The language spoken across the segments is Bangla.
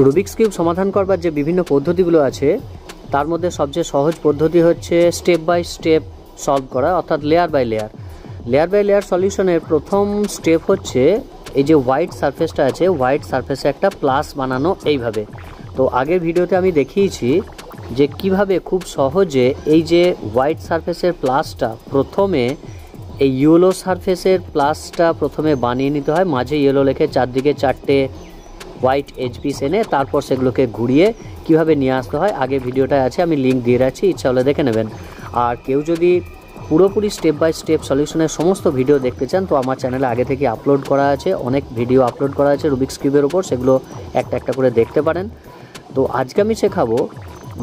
রুবিক্স কিউব সমাধান করবার যে বিভিন্ন পদ্ধতিগুলো আছে তার মধ্যে সবচেয়ে সহজ পদ্ধতি হচ্ছে স্টেপ বাই স্টেপ সলভ করা, অর্থাৎ লেয়ার বাই লেয়ার সলিউশনের প্রথম স্টেপ হচ্ছে এই যে হোয়াইট সারফেসটা আছে, হোয়াইট সারফেসে একটা প্লাস বানানো এইভাবে। তো আগের ভিডিওতে আমি দেখিয়েছি যে কিভাবে খুব সহজে এই যে হোয়াইট সারফেসের প্লাসটা প্রথমে এই ইয়েলো সারফেসের প্লাসটা প্রথমে বানিয়ে নিতে হয়, মাঝে ইয়েলো লেখে চারদিকে চারটে হোয়াইট এজ পিস এনে তারপর সেগুলোকে ঘুরিয়ে কিভাবে নিয়ে আসতে হয় আগের ভিডিওটায় আছে, আমি লিঙ্ক দিয়ে রাখছি, ইচ্ছা হলে দেখে নেবেন। আর কেউ যদি পুরোপুরি স্টেপ বাই স্টেপ সলিউশনের সমস্ত ভিডিও দেখতে চান তো আমার চ্যানেলে আগে থেকে আপলোড করা আছে, অনেক ভিডিও আপলোড করা আছে রুবিক্স কিউবের ওপর, সেগুলো একটা একটা করে দেখতে পারেন। তো আজকে আমি শেখাবো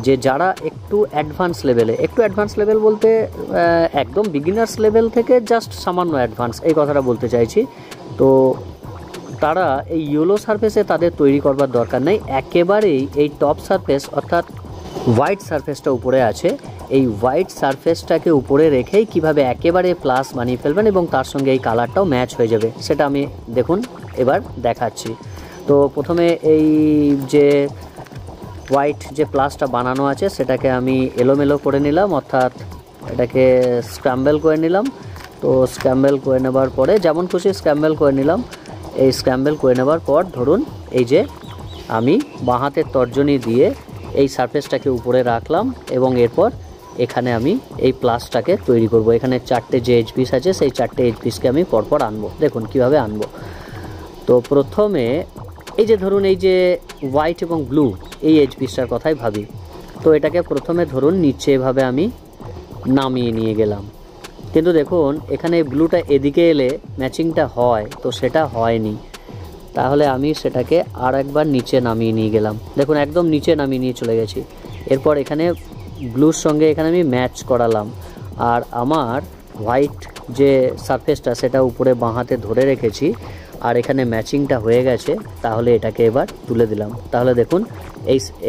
যে যারা একটু অ্যাডভান্স লেভেল বলতে একদম বিগিনার্স লেভেল থেকে জাস্ট সামান্য অ্যাডভান্স এই কথাটা বলতে চাইছি, তো তারা এই ইয়েলো সারফেসে তাদের তৈরি করবার দরকার নেই, একেবারেই এই টপ সারফেস অর্থাৎ হোয়াইট সারফেসটা উপরে আছে, এই হোয়াইট সারফেসটাকে উপরে রেখেই কিভাবে একেবারে প্লাস বানিয়ে ফেলবেন এবং তার সঙ্গে এই কালারটাও ম্যাচ হয়ে যাবে সেটা আমি দেখুন এবার দেখাচ্ছি। তো প্রথমে এই যে হোয়াইট যে প্লাসটা বানানো আছে সেটাকে আমি এলোমেলো করে নিলাম, অর্থাৎ এটাকে স্ক্র্যাম্বল করে নিলাম। তো স্ক্র্যাম্বল করে নেবার পরে যেমন খুশি স্ক্র্যাম্বল করে নিলাম। এই স্ক্র্যাম্বল করে নেবার পর ধরুন এই যে আমি বাঁ হাতের তর্জনী দিয়ে এই সারফেসটাকে উপরে রাখলাম এবং এরপর এখানে আমি এই প্লাসটাকে তৈরি করব। এখানে চারটে যে এজ পিস আছে সেই চারটে এজ পিসকে আমি পরপর আনবো, দেখুন কিভাবে আনবো। তো প্রথমে এই যে ধরুন এই যে হোয়াইট এবং ব্লু এই এজ পিসটার কথাই ভাবি, তো এটাকে প্রথমে ধরুন নিচে এভাবে আমি নামিয়ে নিয়ে গেলাম, কিন্তু দেখুন এখানে ব্লুটা এদিকে এলে ম্যাচিংটা হয়, তো সেটা হয়নি, তাহলে আমি সেটাকে আর একবার নিচে নামিয়ে নিয়ে গেলাম, দেখুন একদম নিচে নামিয়ে নিয়ে চলে গেছি। এরপর এখানে ব্লুর সঙ্গে এখানে আমি ম্যাচ করালাম, আর আমার হোয়াইট যে সারফেসটা সেটা উপরে বাঁ হাতে ধরে রেখেছি আর এখানে ম্যাচিংটা হয়ে গেছে, তাহলে এটাকে এবার তুলে দিলাম। তাহলে দেখুন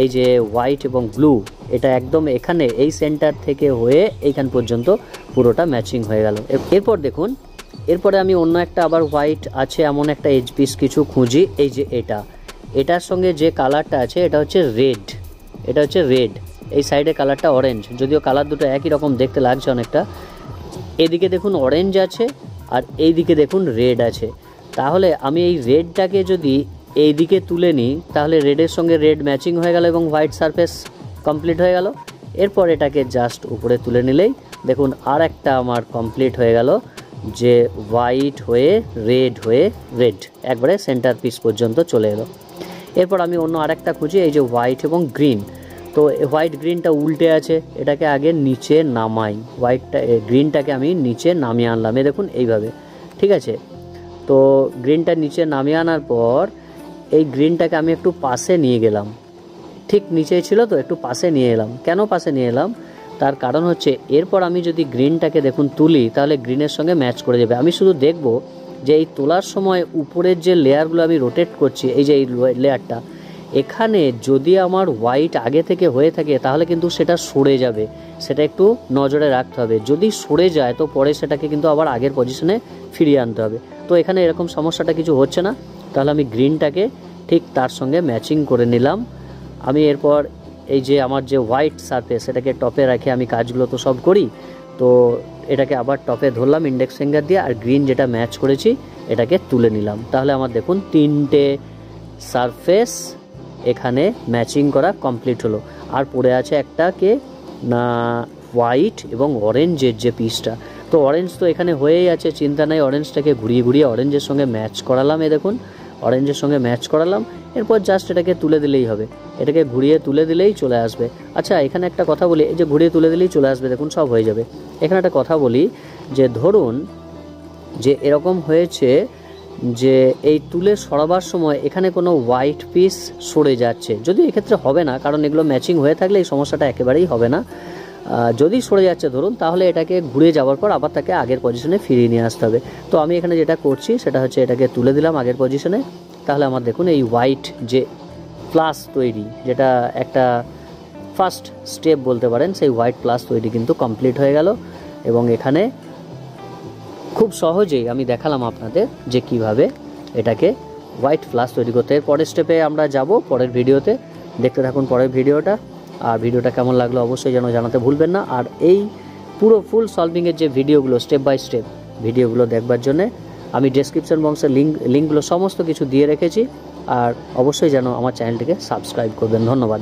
এই যে হোয়াইট এবং ব্লু এটা একদম এখানে এই সেন্টার থেকে হয়ে এইখান পর্যন্ত পুরোটা ম্যাচিং হয়ে গেল। এরপর দেখুন এরপরে আমি অন্য একটা আবার হোয়াইট আছে এমন একটা এজ পিস কিছু খুঁজি, এই যে এটার সঙ্গে যে কালারটা আছে এটা হচ্ছে রেড, এই সাইডে কালারটা অরেঞ্জ, যদিও কালার দুটো একই রকম দেখতে লাগছে অনেকটা। এদিকে দেখুন অরেঞ্জ আছে আর এই দিকে দেখুন রেড আছে, তাহলে আমি এই রেডটাকে যদি এই দিকে তুলে নিই তাহলে রেডের সঙ্গে রেড ম্যাচিং হয়ে গেল এবং হোয়াইট সারফেস কমপ্লিট হয়ে গেল। এরপর এটাকে জাস্ট উপরে তুলে নিলেই দেখুন আর একটা আমার কমপ্লিট হয়ে গেল, যে হোয়াইট হয়ে রেড একবারে সেন্টার পিস পর্যন্ত চলে এলো। এরপর আমি অন্য আরেকটা খুঁজি, এই যে হোয়াইট এবং গ্রিন, তো হোয়াইট গ্রিনটা উল্টে আছে, এটাকে আগে নিচে নামাই, গ্রিনটাকে আমি নিচে নামিয়ে আনলাম, এ দেখুন এইভাবে, ঠিক আছে। তো গ্রিনটা নিচে নামিয়ে আনার পর এই গ্রিনটাকে আমি একটু পাশে নিয়ে গেলাম, ঠিক নিচেই ছিল তো একটু পাশে নিয়ে এলাম। কেন পাশে নিয়ে এলাম তার কারণ হচ্ছে এরপর আমি যদি গ্রিনটাকে দেখুন তুলি তাহলে গ্রিনের সঙ্গে ম্যাচ করে যাবে। আমি শুধু দেখব যে এই তোলার সময় উপরের যে লেয়ারগুলো আমি রোটেট করছি, এই যে এই লেয়ারটা এখানে যদি আমার হোয়াইট আগে থেকে হয়ে থাকে তাহলে কিন্তু সেটা সরে যাবে, সেটা একটু নজরে রাখতে হবে। যদি সরে যায় তো পরে সেটাকে কিন্তু আবার আগের পজিশনে ফিরিয়ে আনতে হবে। তো এখানে এরকম সমস্যাটা কিছু হচ্ছে না, তাহলে আমি গ্রিনটাকে ঠিক তার সঙ্গে ম্যাচিং করে নিলাম। আমি এরপর এই যে আমার যে হোয়াইট সারফেস সেটাকে টপে রেখে আমি কাজগুলো তো সব করি, তো এটাকে আবার টপে ধরলাম ইন্ডেক্স ফিঙ্গার দিয়ে, আর গ্রিন যেটা ম্যাচ করেছি এটাকে তুলে নিলাম। তাহলে আমার দেখুন তিনটে সারফেস এখানে ম্যাচিং করা কমপ্লিট হলো। আর পড়ে আছে একটাকে না হোয়াইট এবং অরেঞ্জের যে পিসটা, তো অরেঞ্জ তো এখানে হয়েই আছে, চিন্তা নেই, অরেঞ্জটাকে ঘুরিয়ে অরেঞ্জের সঙ্গে ম্যাচ করালাম, এ দেখুন অরেঞ্জের সঙ্গে ম্যাচ করালাম। এরপর জাস্ট এটাকে তুলে দিলেই হবে, এটাকে ঘুরিয়ে তুলে দিলেই চলে আসবে। আচ্ছা এখানে একটা কথা বলি, এই যে ঘুরিয়ে তুলে দিলেই চলে আসবে, দেখুন সব হয়ে যাবে। এখানে একটা কথা বলি যে ধরুন যে এরকম হয়েছে যে এই তুলে সরাবার সময় এখানে কোনো হোয়াইট পিস সরে যাচ্ছে, যদিও এক্ষেত্রে হবে না কারণ এগুলো ম্যাচিং হয়ে থাকলে এই সমস্যাটা একেবারেই হবে না। যদি সরে যাচ্ছে ধরুন তাহলে এটাকে ঘুরে যাওয়ার পর আবার তাকে আগের পজিশনে ফিরিয়ে নিয়ে আসতে হবে। তো আমি এখানে যেটা করছি সেটা হচ্ছে এটাকে তুলে দিলাম আগের পজিশনে, তাহলে আমার দেখুন এই হোয়াইট যে প্লাস তৈরি, যেটা একটা ফার্স্ট স্টেপ বলতে পারেন, সেই হোয়াইট প্লাস তৈরি কিন্তু কমপ্লিট হয়ে গেল। এবং এখানে খুব সহজেই আমি দেখালাম আপনাদের যে কিভাবে এটাকে হোয়াইট ফ্লাশ তৈরি করতে। এর পরের স্টেপে আমরা যাব পরের ভিডিওতে, দেখতে থাকুন পরের ভিডিওটা। আর ভিডিওটা কেমন লাগলো অবশ্যই যেন জানাতে ভুলবেন না। আর এই পুরো সলভিংয়ের যে ভিডিওগুলো স্টেপ বাই স্টেপ ভিডিওগুলো দেখবার জন্যে আমি ডেসক্রিপশন বক্সের লিঙ্কগুলো সমস্ত কিছু দিয়ে রেখেছি। আর অবশ্যই যেন আমার চ্যানেলটিকে সাবস্ক্রাইব করবেন। ধন্যবাদ।